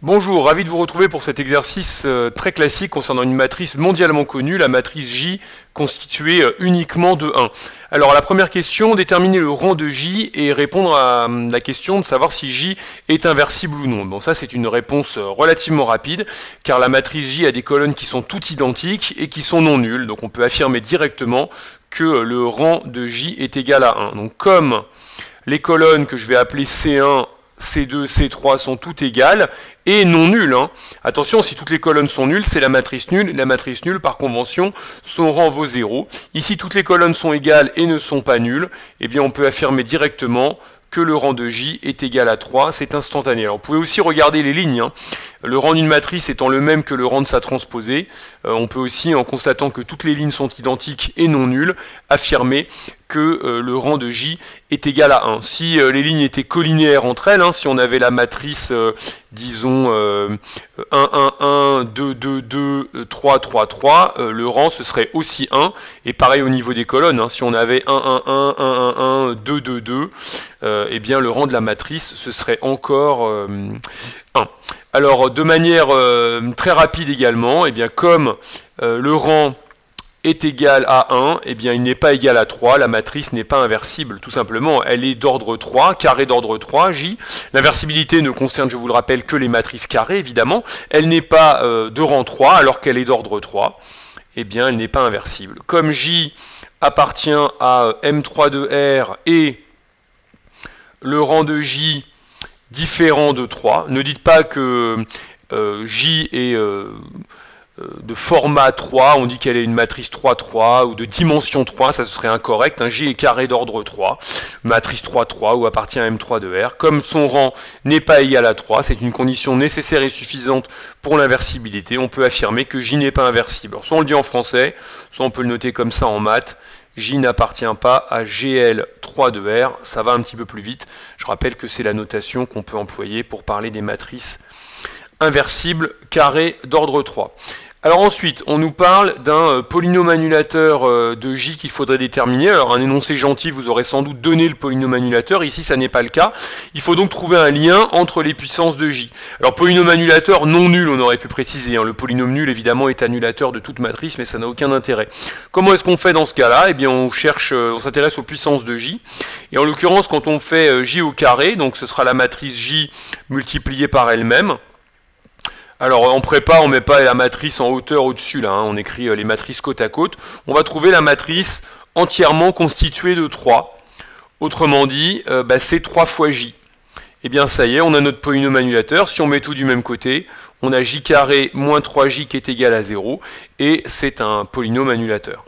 Bonjour, ravi de vous retrouver pour cet exercice très classique concernant une matrice mondialement connue, la matrice J constituée uniquement de 1. Alors la première question, déterminer le rang de J et répondre à la question de savoir si J est inversible ou non. Bon, ça c'est une réponse relativement rapide car la matrice J a des colonnes qui sont toutes identiques et qui sont non nulles. Donc on peut affirmer directement que le rang de J est égal à 1. Donc comme les colonnes que je vais appeler C1, C2, C3 sont toutes égales et non nulles. Attention, si toutes les colonnes sont nulles, c'est la matrice nulle. La matrice nulle, par convention, son rang vaut 0. Ici, toutes les colonnes sont égales et ne sont pas nulles. Eh bien, on peut affirmer directement que le rang de J est égal à 3, c'est instantané. Alors, vous pouvez aussi regarder les lignes. Le rang d'une matrice étant le même que le rang de sa transposée, on peut aussi, en constatant que toutes les lignes sont identiques et non nulles, affirmer que le rang de J est égal à 1. Si les lignes étaient collinéaires entre elles, si on avait la matrice, disons, 1, 1, 1, 2, 2, 2, 3, 3, 3, le rang ce serait aussi 1. Et pareil au niveau des colonnes, si on avait 1, 1, 1, 1, 1, 1, 2, 2, 2, eh bien le rang de la matrice ce serait encore 1. Alors de manière très rapide également, eh bien, comme le rang est égal à 1, eh bien, il n'est pas égal à 3, la matrice n'est pas inversible, tout simplement, elle est d'ordre 3, carré d'ordre 3, J. L'inversibilité ne concerne, je vous le rappelle, que les matrices carrées, évidemment, elle n'est pas de rang 3 alors qu'elle est d'ordre 3, eh bien, elle n'est pas inversible. Comme J appartient à M3 de R et le rang de J différent de 3. Ne dites pas que J est de format 3, on dit qu'elle est une matrice 3, 3, ou de dimension 3, ça ce serait incorrect. J est carré d'ordre 3, matrice 3, 3, ou appartient à M3 de R. Comme son rang n'est pas égal à 3, c'est une condition nécessaire et suffisante pour l'inversibilité, on peut affirmer que J n'est pas inversible. Alors, soit on le dit en français, soit on peut le noter comme ça en maths. J n'appartient pas à GL3 de R, ça va un petit peu plus vite. Je rappelle que c'est la notation qu'on peut employer pour parler des matrices inversibles carrées d'ordre 3. Alors ensuite, on nous parle d'un polynôme annulateur de J qu'il faudrait déterminer. Alors un énoncé gentil, vous aurez sans doute donné le polynôme annulateur. Ici, ça n'est pas le cas. Il faut donc trouver un lien entre les puissances de J. Alors polynôme annulateur non nul, on aurait pu préciser. Le polynôme nul, évidemment, est annulateur de toute matrice, mais ça n'a aucun intérêt. Comment est-ce qu'on fait dans ce cas-là? Eh bien, on s'intéresse aux puissances de J. Et en l'occurrence, quand on fait J au carré, donc ce sera la matrice J multipliée par elle-même. Alors en prépa, on ne met pas la matrice en hauteur au-dessus, là, on écrit les matrices côte à côte. On va trouver la matrice entièrement constituée de 3. Autrement dit, c'est 3 fois J. Eh bien ça y est, on a notre polynôme annulateur. Si on met tout du même côté, on a J carré moins 3J qui est égal à 0. Et c'est un polynôme annulateur.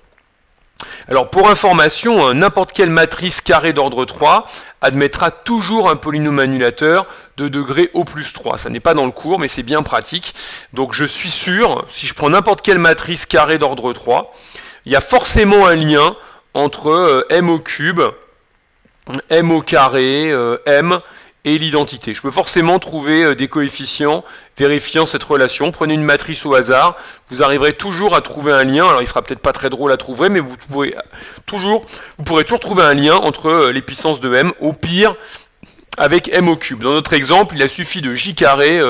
Alors pour information, n'importe quelle matrice carrée d'ordre 3 admettra toujours un polynôme annulateur de degré au plus 3. Ça n'est pas dans le cours, mais c'est bien pratique. Donc je suis sûr, si je prends n'importe quelle matrice carrée d'ordre 3, il y a forcément un lien entre m au cube, m au carré, m et l'identité. Je peux forcément trouver des coefficients vérifiant cette relation. Prenez une matrice au hasard, vous arriverez toujours à trouver un lien. Alors il sera peut-être pas très drôle à trouver, mais vous pourrez toujours trouver un lien entre les puissances de m, au pire avec m au cube. Dans notre exemple, il a suffi de j carré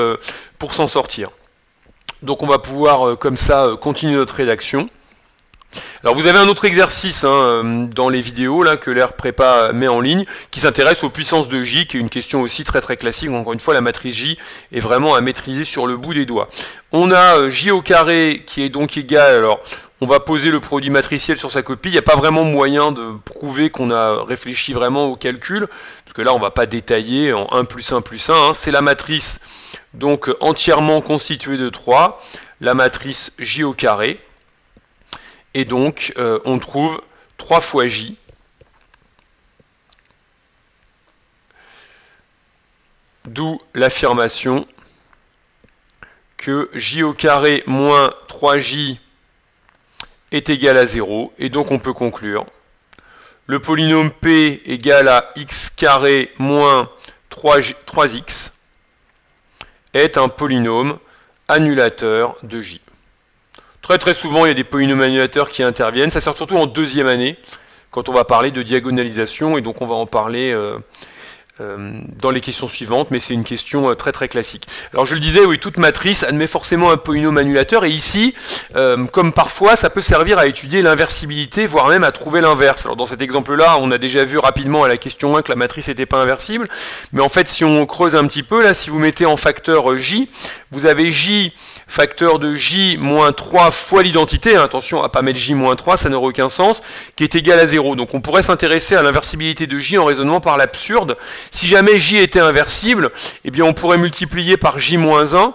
pour s'en sortir. Donc on va pouvoir comme ça continuer notre rédaction. Alors vous avez un autre exercice dans les vidéos là, que l'Air Prépa met en ligne qui s'intéresse aux puissances de J, qui est une question aussi très très classique. Encore une fois, la matrice J est vraiment à maîtriser sur le bout des doigts. On a J au carré qui est donc égal, alors on va poser le produit matriciel sur sa copie. Il n'y a pas vraiment moyen de prouver qu'on a réfléchi vraiment au calcul, parce que là on ne va pas détailler en 1 plus 1 plus 1. C'est la matrice donc entièrement constituée de 3, la matrice J au carré. Et donc, on trouve 3 fois J. D'où l'affirmation que J au carré moins 3J est égal à 0. Et donc, on peut conclure. Le polynôme P égale à x carré moins 3x est un polynôme annulateur de J. Très très souvent, il y a des polynômes annulateurs qui interviennent. Ça sert surtout en deuxième année, quand on va parler de diagonalisation, et donc on va en parler dans les questions suivantes, mais c'est une question très très classique. Alors je le disais, oui, toute matrice admet forcément un polynôme annulateur, et ici, comme parfois, ça peut servir à étudier l'inversibilité, voire même à trouver l'inverse. Alors dans cet exemple-là, on a déjà vu rapidement à la question 1 que la matrice n'était pas inversible, mais en fait, si on creuse un petit peu, là, si vous mettez en facteur J, vous avez J facteur de J moins 3 fois l'identité, attention à ne pas mettre J moins 3, ça n'aurait aucun sens, qui est égal à 0. Donc on pourrait s'intéresser à l'inversibilité de J en raisonnant par l'absurde. Si jamais J était inversible, eh bien on pourrait multiplier par J moins 1,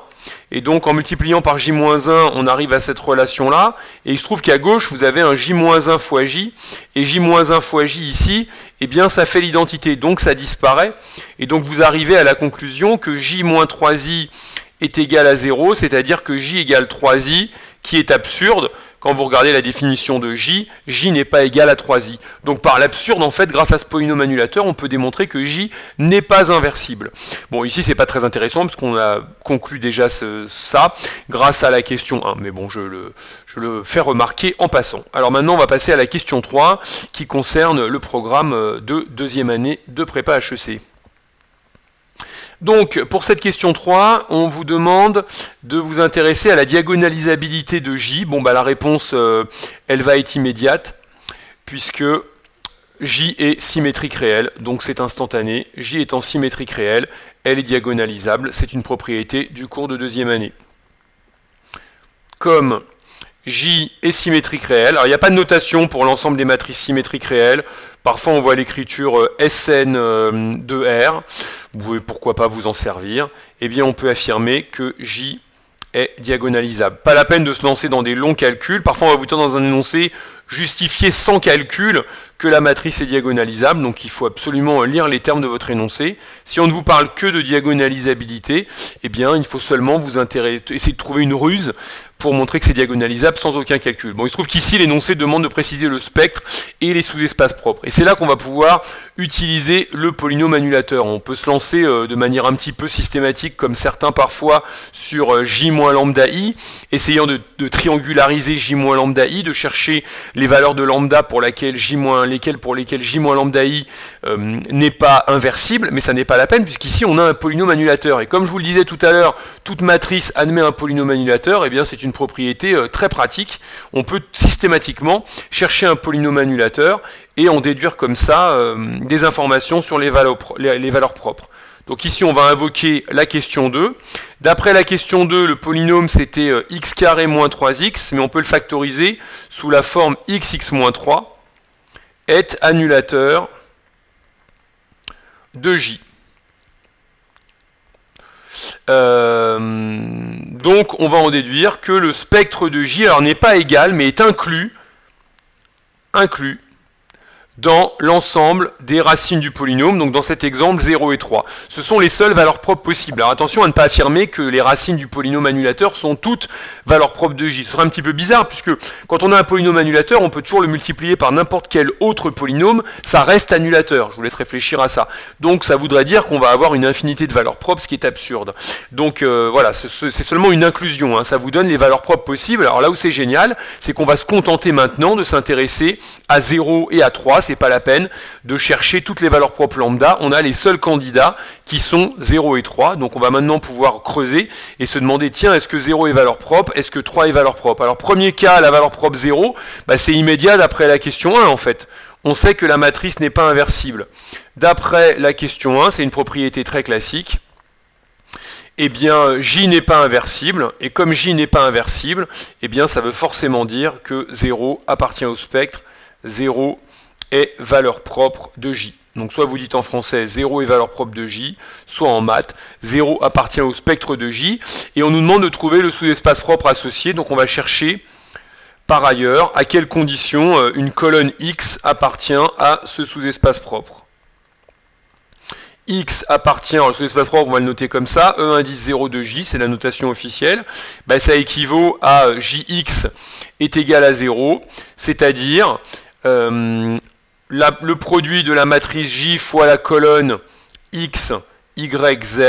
et donc en multipliant par J moins 1, on arrive à cette relation-là, et il se trouve qu'à gauche, vous avez un J moins 1 fois J, et J moins 1 fois J ici, eh bien ça fait l'identité, donc ça disparaît, et donc vous arrivez à la conclusion que J moins 3i est égal à 0, c'est-à-dire que J égale 3i, qui est absurde. Quand vous regardez la définition de J, J n'est pas égal à 3i. Donc par l'absurde, en fait, grâce à ce polynôme annulateur, on peut démontrer que J n'est pas inversible. Bon, ici, c'est pas très intéressant, parce qu'on a conclu déjà ça, grâce à la question 1. Mais bon, je le fais remarquer en passant. Alors maintenant, on va passer à la question 3, qui concerne le programme de deuxième année de prépa HEC. Donc, pour cette question 3, on vous demande de vous intéresser à la diagonalisabilité de J. Bon, bah, la réponse, elle va être immédiate, puisque J est symétrique réelle, donc c'est instantané. J étant symétrique réelle, elle est diagonalisable. C'est une propriété du cours de deuxième année. Comme J est symétrique réelle, alors il n'y a pas de notation pour l'ensemble des matrices symétriques réelles. Parfois on voit l'écriture Sn de R, vous pouvez pourquoi pas vous en servir. Eh bien on peut affirmer que J est diagonalisable. Pas la peine de se lancer dans des longs calculs, parfois on va vous dire dans un énoncé justifier sans calcul que la matrice est diagonalisable, donc il faut absolument lire les termes de votre énoncé. Si on ne vous parle que de diagonalisabilité, eh bien il faut seulement vous essayer de trouver une ruse pour montrer que c'est diagonalisable sans aucun calcul. Bon, il se trouve qu'ici l'énoncé demande de préciser le spectre et les sous-espaces propres. Et c'est là qu'on va pouvoir utiliser le polynôme annulateur. On peut se lancer de manière un petit peu systématique, comme certains parfois, sur J moins lambda I, essayant de triangulariser J moins lambda I, de chercher les valeurs de lambda pour lesquelles J moins lambda I n'est pas inversible, mais ça n'est pas la peine, puisqu'ici on a un polynôme annulateur. Et comme je vous le disais tout à l'heure, toute matrice admet un polynôme annulateur, et bien c'est une propriété très pratique. On peut systématiquement chercher un polynôme annulateur et en déduire comme ça des informations sur les valeurs propres. Donc ici on va invoquer la question 2. D'après la question 2, le polynôme c'était x carré moins 3x, mais on peut le factoriser sous la forme xx moins 3 est annulateur de J. Donc on va en déduire que le spectre de J alors n'est pas égal mais est inclus dans l'ensemble des racines du polynôme, donc dans cet exemple 0 et 3. Ce sont les seules valeurs propres possibles. Alors attention à ne pas affirmer que les racines du polynôme annulateur sont toutes valeurs propres de J. Ce serait un petit peu bizarre, puisque quand on a un polynôme annulateur, on peut toujours le multiplier par n'importe quel autre polynôme, ça reste annulateur. Je vous laisse réfléchir à ça. Donc ça voudrait dire qu'on va avoir une infinité de valeurs propres, ce qui est absurde. Donc voilà, c'est seulement une inclusion, hein. Ça vous donne les valeurs propres possibles. Alors là où c'est génial, c'est qu'on va se contenter maintenant de s'intéresser à 0 et à 3, c'est pas la peine de chercher toutes les valeurs propres lambda, on a les seuls candidats qui sont 0 et 3, donc on va maintenant pouvoir creuser et se demander, tiens, est-ce que 0 est valeur propre, est-ce que 3 est valeur propre? Alors premier cas, la valeur propre 0, bah, c'est immédiat d'après la question 1 en fait. On sait que la matrice n'est pas inversible. D'après la question 1, c'est une propriété très classique. Eh bien, J n'est pas inversible, et comme J n'est pas inversible, eh bien, ça veut forcément dire que 0 appartient au spectre, 0 est valeur propre de J. Donc soit vous dites en français 0 est valeur propre de J, soit en maths, 0 appartient au spectre de J, et on nous demande de trouver le sous-espace propre associé, donc on va chercher par ailleurs à quelles conditions une colonne X appartient à ce sous-espace propre. X appartient, alors le sous-espace propre, on va le noter comme ça, E indice 0 de J, c'est la notation officielle, ben, ça équivaut à Jx est égal à 0, c'est-à-dire le produit de la matrice J fois la colonne X, Y, Z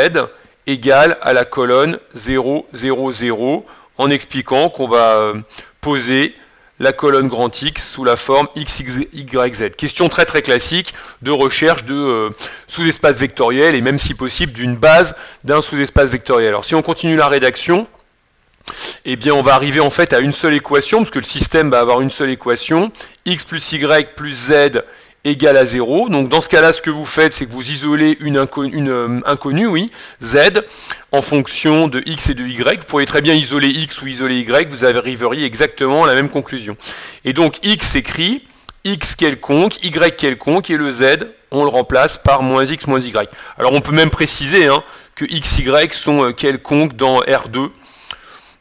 égale à la colonne 0, 0, 0, en expliquant qu'on va poser la colonne grand X sous la forme X, Y, Z. Question très très classique de recherche de sous-espace vectoriel et même si possible d'une base d'un sous-espace vectoriel. Alors si on continue la rédaction, eh bien on va arriver en fait à une seule équation, parce que le système va avoir une seule équation, X plus Y plus Z égale à 0. Donc dans ce cas-là, ce que vous faites, c'est que vous isolez une inconnue, oui, Z, en fonction de X et de Y. Vous pourriez très bien isoler X ou isoler Y, vous arriveriez exactement à la même conclusion. Et donc X s'écrit X quelconque, Y quelconque, et le Z, on le remplace par moins X moins Y. Alors on peut même préciser que X, Y sont quelconques dans R2,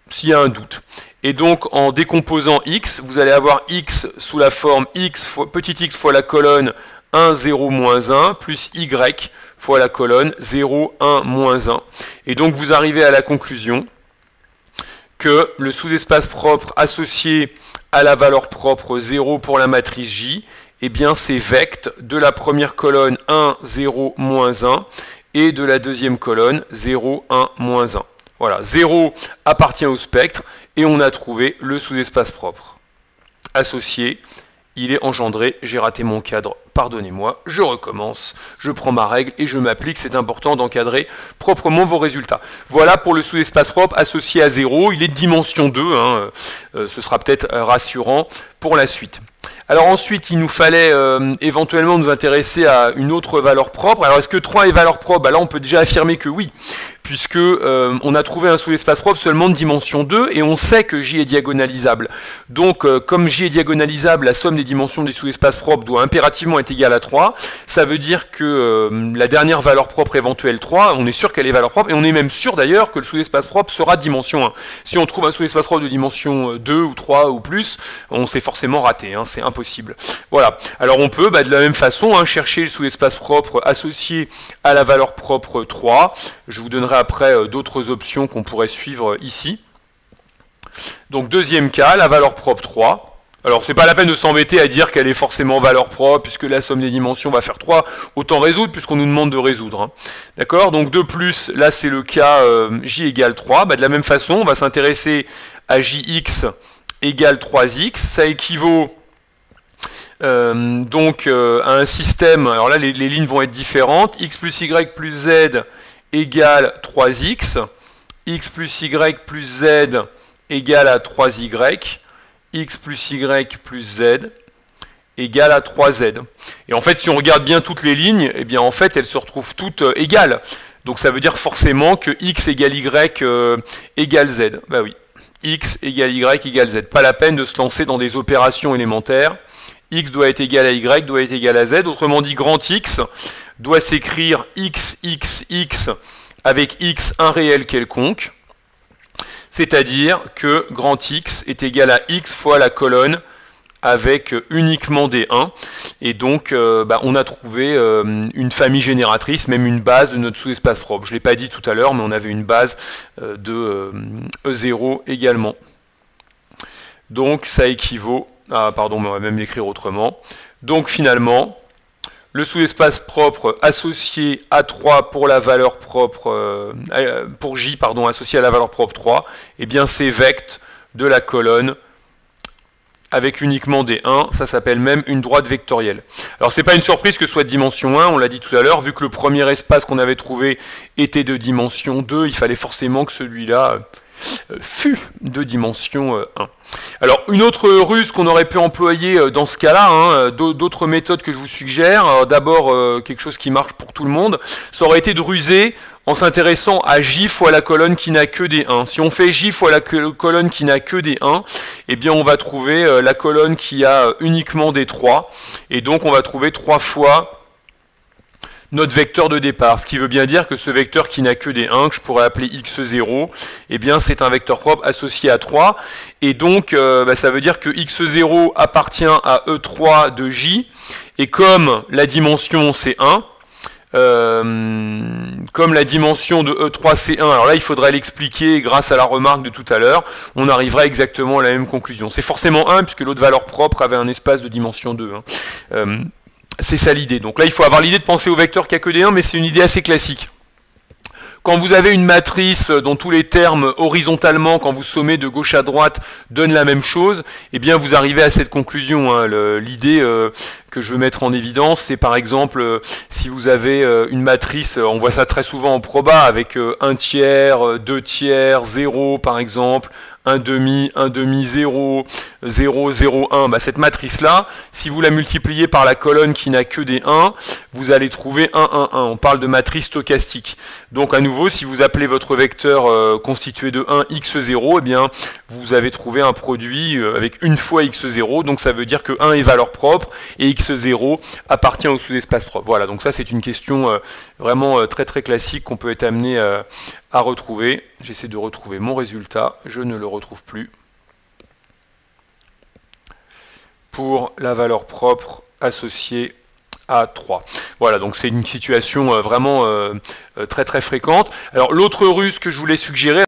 s'il y a un doute. Et donc, en décomposant x, vous allez avoir x sous la forme petit x fois la colonne 1, 0, moins 1, plus y fois la colonne 0, 1, moins 1. Et donc, vous arrivez à la conclusion que le sous-espace propre associé à la valeur propre 0 pour la matrice J, eh bien, c'est vect de la première colonne 1, 0, moins 1, et de la deuxième colonne 0, 1, moins 1. Voilà, 0 appartient au spectre, et on a trouvé le sous-espace propre. Associé, il est engendré, j'ai raté mon cadre, pardonnez-moi, je recommence, je prends ma règle et je m'applique, c'est important d'encadrer proprement vos résultats. Voilà pour le sous-espace propre associé à 0, il est de dimension 2, ce sera peut-être rassurant pour la suite. Alors ensuite, il nous fallait éventuellement nous intéresser à une autre valeur propre. Alors est-ce que 3 est valeur propre? Là, on peut déjà affirmer que oui, puisque on a trouvé un sous-espace propre seulement de dimension 2, et on sait que J est diagonalisable. Donc, comme J est diagonalisable, la somme des dimensions des sous-espaces propres doit impérativement être égale à 3. Ça veut dire que la dernière valeur propre éventuelle 3, on est sûr qu'elle est valeur propre, et on est même sûr d'ailleurs que le sous-espace propre sera de dimension 1. Si on trouve un sous-espace propre de dimension 2 ou 3 ou plus, on s'est forcément raté, c'est impossible. Voilà. Alors on peut, de la même façon, chercher le sous-espace propre associé à la valeur propre 3. Je vous donnerai après d'autres options qu'on pourrait suivre ici. Donc deuxième cas, la valeur propre 3. Alors c'est pas la peine de s'embêter à dire qu'elle est forcément valeur propre, puisque la somme des dimensions va faire 3, autant résoudre, puisqu'on nous demande de résoudre. D'accord? Donc de plus, là c'est le cas J égale 3. De la même façon, on va s'intéresser à JX égale 3X. Ça équivaut donc à un système, alors là les lignes vont être différentes, X plus Y plus Z égale 3x, x plus y plus z égale à 3y, x plus y plus z égale à 3z. Et en fait, si on regarde bien toutes les lignes, eh bien en fait, elles se retrouvent toutes égales. Donc ça veut dire forcément que x égale y égale z. Bah oui, x égale y égale z. Pas la peine de se lancer dans des opérations élémentaires. X doit être égal à y, doit être égal à z. Autrement dit, grand X doit s'écrire x avec x un réel quelconque, c'est-à-dire que grand X est égal à x fois la colonne avec uniquement des 1, et donc on a trouvé une famille génératrice, même une base de notre sous-espace propre. Je ne l'ai pas dit tout à l'heure, mais on avait une base de E0 également. Donc ça équivaut, pardon, mais on va même l'écrire autrement. Donc finalement, le sous-espace propre associé à 3 pour la valeur propre, pour J, pardon, associé à la valeur propre 3, eh bien c'est vect de la colonne avec uniquement des 1, ça s'appelle même une droite vectorielle. Alors c'est pas une surprise que ce soit de dimension 1, on l'a dit tout à l'heure, vu que le premier espace qu'on avait trouvé était de dimension 2, il fallait forcément que celui-là fut de dimension 1. Alors une autre ruse qu'on aurait pu employer dans ce cas-là, d'autres méthodes que je vous suggère, d'abord quelque chose qui marche pour tout le monde, ça aurait été de ruser en s'intéressant à J fois la colonne qui n'a que des 1. Si on fait J fois la colonne qui n'a que des 1, eh bien on va trouver la colonne qui a uniquement des 3, et donc on va trouver 3 fois notre vecteur de départ, ce qui veut bien dire que ce vecteur qui n'a que des 1, que je pourrais appeler x0, eh bien c'est un vecteur propre associé à 3, et donc ça veut dire que x0 appartient à E3 de J, et comme la dimension c'est 1, comme la dimension de E3 c'est 1, alors là il faudrait l'expliquer grâce à la remarque de tout à l'heure, on arriverait exactement à la même conclusion. C'est forcément 1 puisque l'autre valeur propre avait un espace de dimension 2. C'est ça l'idée. Donc là, il faut avoir l'idée de penser au vecteur qui a que des 1, mais c'est une idée assez classique Quand vous avez une matrice dont tous les termes horizontalement, quand vous sommez de gauche à droite, donnent la même chose, eh bien vous arrivez à cette conclusion. Hein. L'idée que je veux mettre en évidence, c'est par exemple, si vous avez une matrice, on voit ça très souvent en proba, avec 1 tiers, 2 tiers, 0 par exemple, 1 demi, 0, 0, 0, 1, bah cette matrice-là, si vous la multipliez par la colonne qui n'a que des 1, vous allez trouver 1, 1, 1. On parle de matrice stochastique. Donc à nouveau, si vous appelez votre vecteur constitué de 1, x0, eh bien, vous avez trouvé un produit avec une fois x0, donc ça veut dire que 1 est valeur propre et x0 appartient au sous-espace propre. Voilà, donc ça c'est une question vraiment très très classique qu'on peut être amené à retrouver. J'essaie de retrouver mon résultat, je ne le retrouve plus. Pour la valeur propre associée à 3. Voilà, donc c'est une situation vraiment très très fréquente. Alors l'autre ruse que je voulais suggérer,